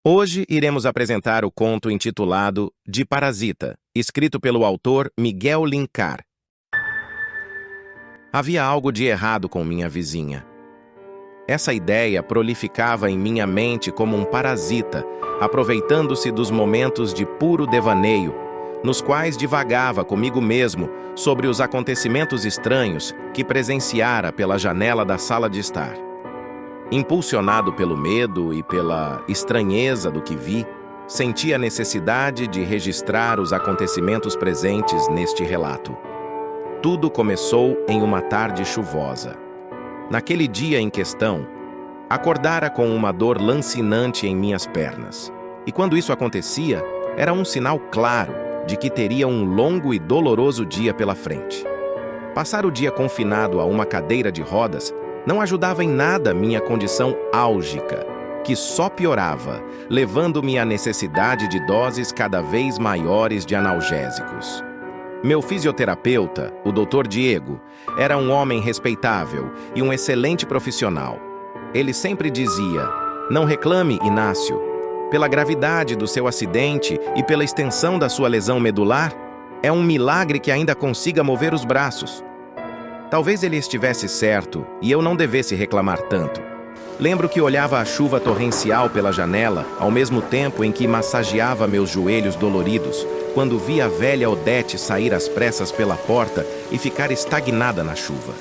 Hoje iremos apresentar o conto intitulado De Parasita, escrito pelo autor Miguel Linkar. Havia algo de errado com minha vizinha. Essa ideia prolificava em minha mente como um parasita, aproveitando-se dos momentos de puro devaneio, nos quais divagava comigo mesmo sobre os acontecimentos estranhos que presenciara pela janela da sala de estar. Impulsionado pelo medo e pela estranheza do que vi, senti a necessidade de registrar os acontecimentos presentes neste relato. Tudo começou em uma tarde chuvosa. Naquele dia em questão, acordara com uma dor lancinante em minhas pernas. E quando isso acontecia, era um sinal claro de que teria um longo e doloroso dia pela frente. Passar o dia confinado a uma cadeira de rodas não ajudava em nada minha condição álgica, que só piorava, levando-me à necessidade de doses cada vez maiores de analgésicos. Meu fisioterapeuta, o Dr. Diego, era um homem respeitável e um excelente profissional. Ele sempre dizia: "Não reclame, Inácio. Pela gravidade do seu acidente e pela extensão da sua lesão medular, é um milagre que ainda consiga mover os braços." Talvez ele estivesse certo e eu não devesse reclamar tanto. Lembro que olhava a chuva torrencial pela janela, ao mesmo tempo em que massageava meus joelhos doloridos, quando vi a velha Odete sair às pressas pela porta e ficar estagnada na chuva.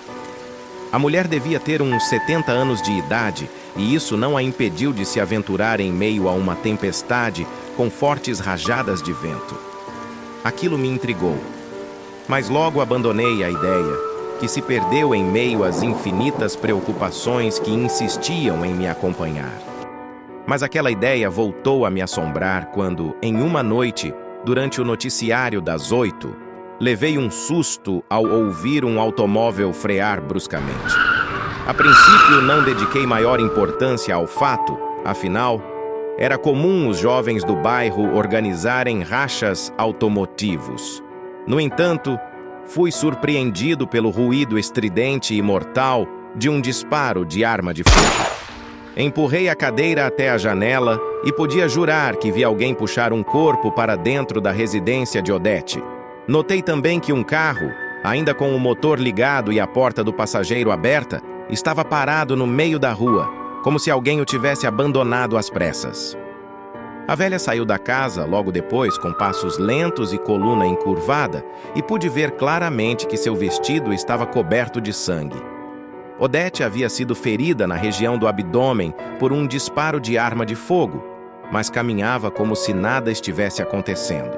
A mulher devia ter uns 70 anos de idade, e isso não a impediu de se aventurar em meio a uma tempestade com fortes rajadas de vento. Aquilo me intrigou, mas logo abandonei a ideia, que se perdeu em meio às infinitas preocupações que insistiam em me acompanhar. Mas aquela ideia voltou a me assombrar quando, em uma noite, durante o noticiário das 8, levei um susto ao ouvir um automóvel frear bruscamente. A princípio, não dediquei maior importância ao fato, afinal, era comum os jovens do bairro organizarem rachas automotivos. No entanto, fui surpreendido pelo ruído estridente e mortal de um disparo de arma de fogo. Empurrei a cadeira até a janela e podia jurar que vi alguém puxar um corpo para dentro da residência de Odete. Notei também que um carro, ainda com o motor ligado e a porta do passageiro aberta, estava parado no meio da rua, como se alguém o tivesse abandonado às pressas. A velha saiu da casa logo depois com passos lentos e coluna encurvada e pude ver claramente que seu vestido estava coberto de sangue. Odete havia sido ferida na região do abdômen por um disparo de arma de fogo, mas caminhava como se nada estivesse acontecendo.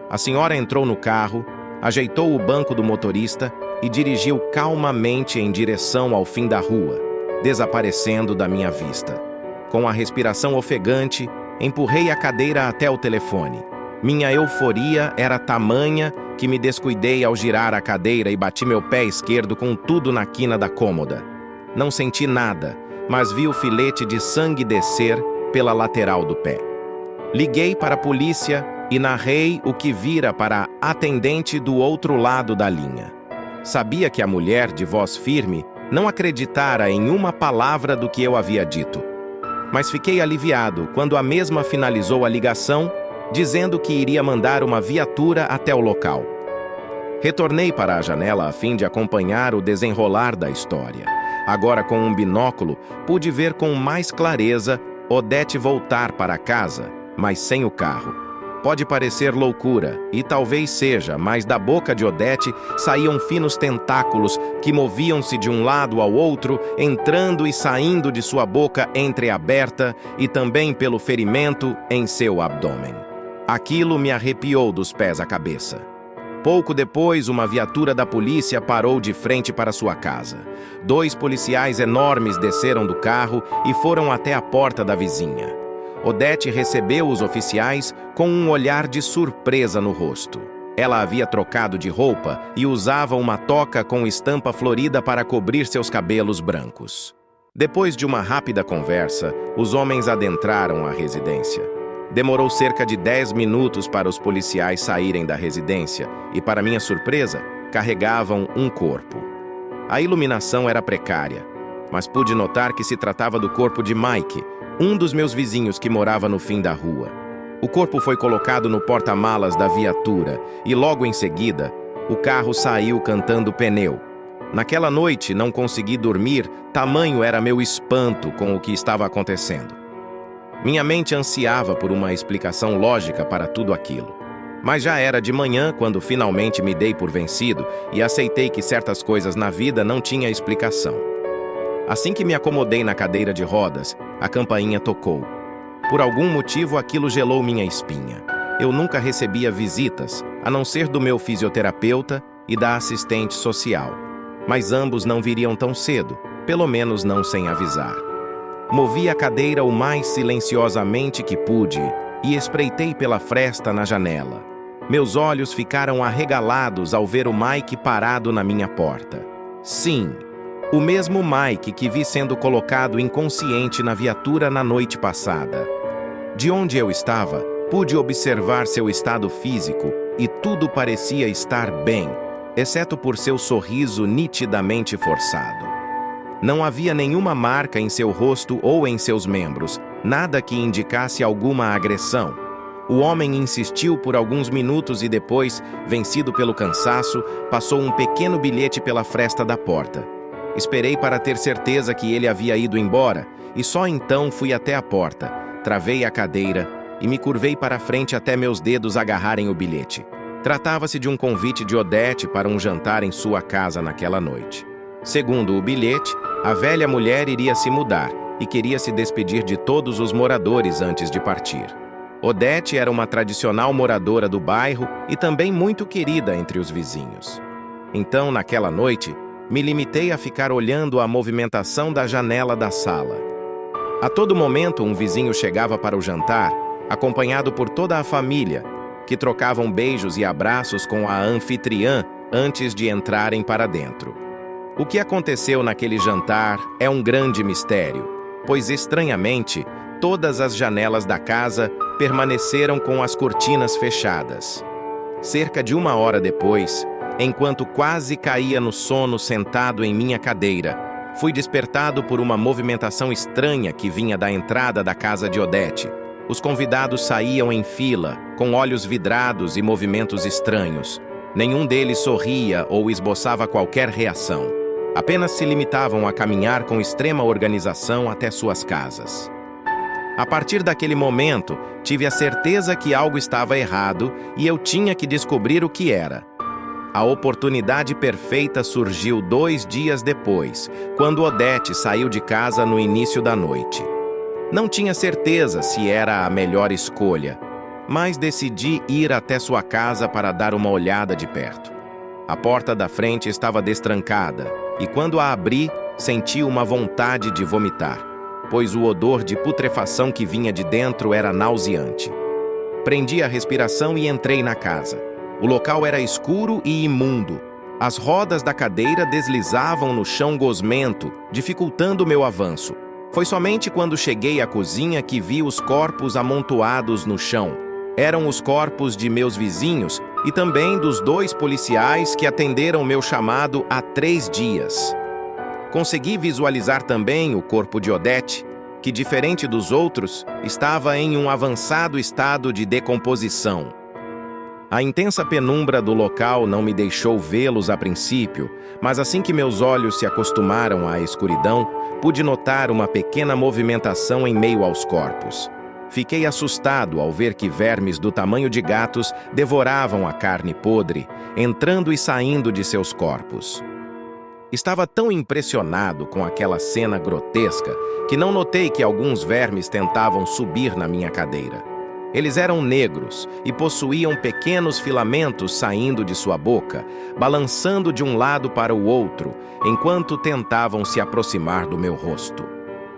A senhora entrou no carro, ajeitou o banco do motorista e dirigiu calmamente em direção ao fim da rua, desaparecendo da minha vista. Com a respiração ofegante, empurrei a cadeira até o telefone. Minha euforia era tamanha que me descuidei ao girar a cadeira e bati meu pé esquerdo com tudo na quina da cômoda. Não senti nada, mas vi o filete de sangue descer pela lateral do pé. Liguei para a polícia e narrei o que vira para a atendente do outro lado da linha. Sabia que a mulher, de voz firme, não acreditara em uma palavra do que eu havia dito. Mas fiquei aliviado quando a mesma finalizou a ligação, dizendo que iria mandar uma viatura até o local. Retornei para a janela a fim de acompanhar o desenrolar da história. Agora, com um binóculo, pude ver com mais clareza Odete voltar para casa, mas sem o carro. Pode parecer loucura, e talvez seja, mas da boca de Odete saíam finos tentáculos que moviam-se de um lado ao outro, entrando e saindo de sua boca entreaberta e também pelo ferimento em seu abdômen. Aquilo me arrepiou dos pés à cabeça. Pouco depois, uma viatura da polícia parou de frente para sua casa. 2 policiais enormes desceram do carro e foram até a porta da vizinha. Odete recebeu os oficiais com um olhar de surpresa no rosto. Ela havia trocado de roupa e usava uma toca com estampa florida para cobrir seus cabelos brancos. Depois de uma rápida conversa, os homens adentraram a residência. Demorou cerca de 10 minutos para os policiais saírem da residência e, para minha surpresa, carregavam um corpo. A iluminação era precária, mas pude notar que se tratava do corpo de Mike, um dos meus vizinhos que morava no fim da rua. O corpo foi colocado no porta-malas da viatura e logo em seguida, o carro saiu cantando pneu. Naquela noite não consegui dormir, tamanho era meu espanto com o que estava acontecendo. Minha mente ansiava por uma explicação lógica para tudo aquilo. Mas já era de manhã quando finalmente me dei por vencido e aceitei que certas coisas na vida não tinham explicação. Assim que me acomodei na cadeira de rodas, a campainha tocou. Por algum motivo aquilo gelou minha espinha. Eu nunca recebia visitas, a não ser do meu fisioterapeuta e da assistente social. Mas ambos não viriam tão cedo, pelo menos não sem avisar. Movi a cadeira o mais silenciosamente que pude e espreitei pela fresta na janela. Meus olhos ficaram arregalados ao ver o Mike parado na minha porta. Sim, o mesmo Mike que vi sendo colocado inconsciente na viatura na noite passada. De onde eu estava, pude observar seu estado físico e tudo parecia estar bem, exceto por seu sorriso nitidamente forçado. Não havia nenhuma marca em seu rosto ou em seus membros, nada que indicasse alguma agressão. O homem insistiu por alguns minutos e depois, vencido pelo cansaço, passou um pequeno bilhete pela fresta da porta. Esperei para ter certeza que ele havia ido embora e só então fui até a porta, travei a cadeira e me curvei para frente até meus dedos agarrarem o bilhete. Tratava-se de um convite de Odete para um jantar em sua casa naquela noite. Segundo o bilhete, a velha mulher iria se mudar e queria se despedir de todos os moradores antes de partir. Odete era uma tradicional moradora do bairro e também muito querida entre os vizinhos. Então, naquela noite, me limitei a ficar olhando a movimentação da janela da sala. A todo momento, um vizinho chegava para o jantar, acompanhado por toda a família, que trocavam beijos e abraços com a anfitriã antes de entrarem para dentro. O que aconteceu naquele jantar é um grande mistério, pois, estranhamente, todas as janelas da casa permaneceram com as cortinas fechadas. Cerca de 1 hora depois, enquanto quase caía no sono sentado em minha cadeira, fui despertado por uma movimentação estranha que vinha da entrada da casa de Odete. Os convidados saíam em fila, com olhos vidrados e movimentos estranhos. Nenhum deles sorria ou esboçava qualquer reação. Apenas se limitavam a caminhar com extrema organização até suas casas. A partir daquele momento, tive a certeza que algo estava errado e eu tinha que descobrir o que era. A oportunidade perfeita surgiu 2 dias depois, quando Odete saiu de casa no início da noite. Não tinha certeza se era a melhor escolha, mas decidi ir até sua casa para dar uma olhada de perto. A porta da frente estava destrancada, e quando a abri, senti uma vontade de vomitar, pois o odor de putrefação que vinha de dentro era nauseante. Prendi a respiração e entrei na casa. O local era escuro e imundo. As rodas da cadeira deslizavam no chão gosmento, dificultando meu avanço. Foi somente quando cheguei à cozinha que vi os corpos amontoados no chão. Eram os corpos de meus vizinhos e também dos 2 policiais que atenderam meu chamado há 3 dias. Consegui visualizar também o corpo de Odete, que, diferente dos outros, estava em um avançado estado de decomposição. A intensa penumbra do local não me deixou vê-los a princípio, mas assim que meus olhos se acostumaram à escuridão, pude notar uma pequena movimentação em meio aos corpos. Fiquei assustado ao ver que vermes do tamanho de gatos devoravam a carne podre, entrando e saindo de seus corpos. Estava tão impressionado com aquela cena grotesca que não notei que alguns vermes tentavam subir na minha cadeira. Eles eram negros e possuíam pequenos filamentos saindo de sua boca, balançando de um lado para o outro, enquanto tentavam se aproximar do meu rosto.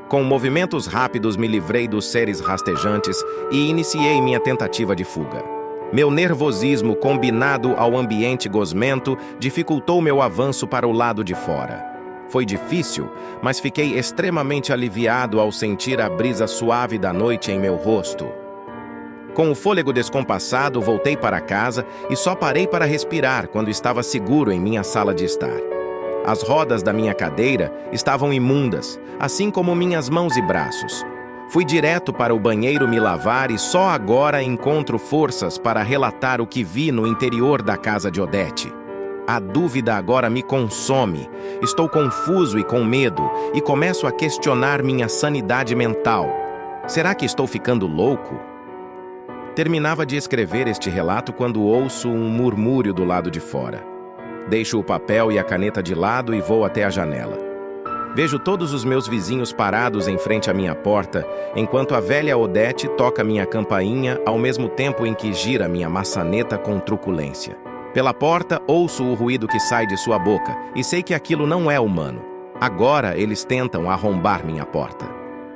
Com movimentos rápidos me livrei dos seres rastejantes e iniciei minha tentativa de fuga. Meu nervosismo, combinado ao ambiente gosmento, dificultou meu avanço para o lado de fora. Foi difícil, mas fiquei extremamente aliviado ao sentir a brisa suave da noite em meu rosto. Com o fôlego descompassado, voltei para casa e só parei para respirar quando estava seguro em minha sala de estar. As rodas da minha cadeira estavam imundas, assim como minhas mãos e braços. Fui direto para o banheiro me lavar e só agora encontro forças para relatar o que vi no interior da casa de Odete. A dúvida agora me consome. Estou confuso e com medo e começo a questionar minha sanidade mental. Será que estou ficando louco? Terminava de escrever este relato quando ouço um murmúrio do lado de fora. Deixo o papel e a caneta de lado e vou até a janela. Vejo todos os meus vizinhos parados em frente à minha porta, enquanto a velha Odete toca minha campainha ao mesmo tempo em que gira minha maçaneta com truculência. Pela porta, ouço o ruído que sai de sua boca e sei que aquilo não é humano. Agora eles tentam arrombar minha porta.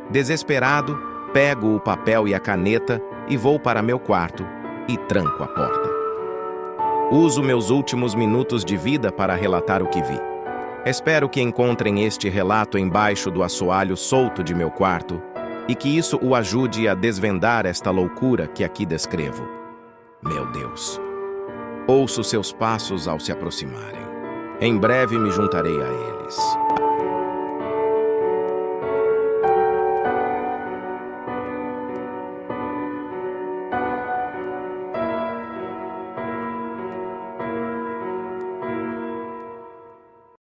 Desesperado, pego o papel e a caneta e vou para meu quarto e tranco a porta. Uso meus últimos minutos de vida para relatar o que vi. Espero que encontrem este relato embaixo do assoalho solto de meu quarto e que isso o ajude a desvendar esta loucura que aqui descrevo. Meu Deus! Ouço seus passos ao se aproximarem. Em breve me juntarei a eles.